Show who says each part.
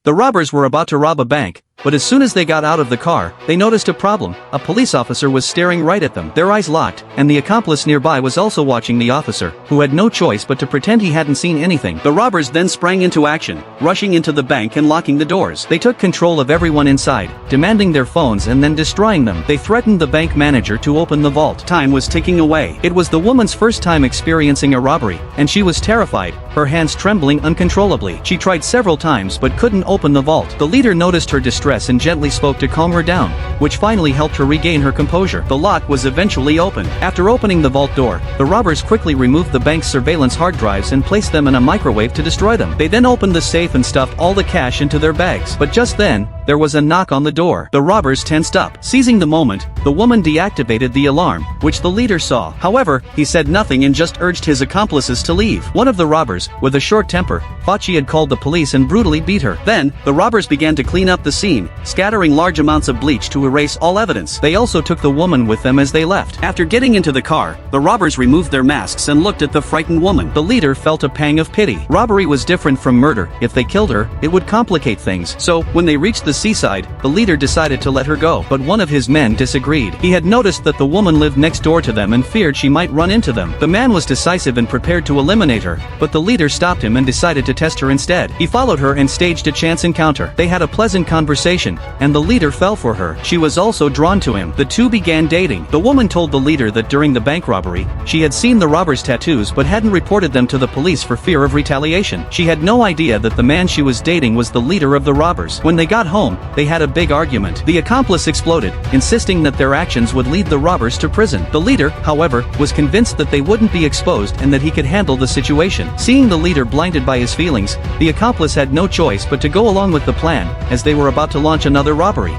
Speaker 1: The robbers were about to rob a bank, but as soon as they got out of the car, they noticed a problem. A police officer was staring right at them, their eyes locked, and the accomplice nearby was also watching the officer, who had no choice but to pretend he hadn't seen anything. The robbers then sprang into action, rushing into the bank and locking the doors. They took control of everyone inside, demanding their phones and then destroying them. They threatened the bank manager to open the vault. Time was ticking away. It was the woman's first time experiencing a robbery, and she was terrified, her hands trembling uncontrollably. She tried several times but couldn't open the vault. The leader noticed her distress and gently spoke to calm her down, which finally helped her regain her composure. The lock was eventually opened. After opening the vault door, the robbers quickly removed the bank's surveillance hard drives and placed them in a microwave to destroy them. They then opened the safe and stuffed all the cash into their bags. But just then, there was a knock on the door. The robbers tensed up. Seizing the moment, the woman deactivated the alarm, which the leader saw. However, he said nothing and just urged his accomplices to leave. One of the robbers, with a short temper, thought she had called the police and brutally beat her. Then, the robbers began to clean up the scene, scattering large amounts of bleach to erase all evidence. They also took the woman with them as they left. After getting into the car, the robbers removed their masks and looked at the frightened woman. The leader felt a pang of pity. Robbery was different from murder. If they killed her, it would complicate things. So, when they reached the seaside, the leader decided to let her go. But one of his men disagreed. He had noticed that the woman lived next door to them and feared she might run into them. The man was decisive and prepared to eliminate her, but the leader stopped him and decided to test her instead. He followed her and staged a chance encounter. They had a pleasant conversation, and the leader fell for her. She was also drawn to him. The two began dating. The woman told the leader that during the bank robbery, she had seen the robbers' tattoos but hadn't reported them to the police for fear of retaliation. She had no idea that the man she was dating was the leader of the robbers. When they got home, they had a big argument. The accomplice exploded, insisting that their actions would lead the robbers to prison. The leader, however, was convinced that they wouldn't be exposed and that he could handle the situation. Seeing the leader blinded by his feelings, the accomplice had no choice but to go along with the plan, as they were about to launch another robbery.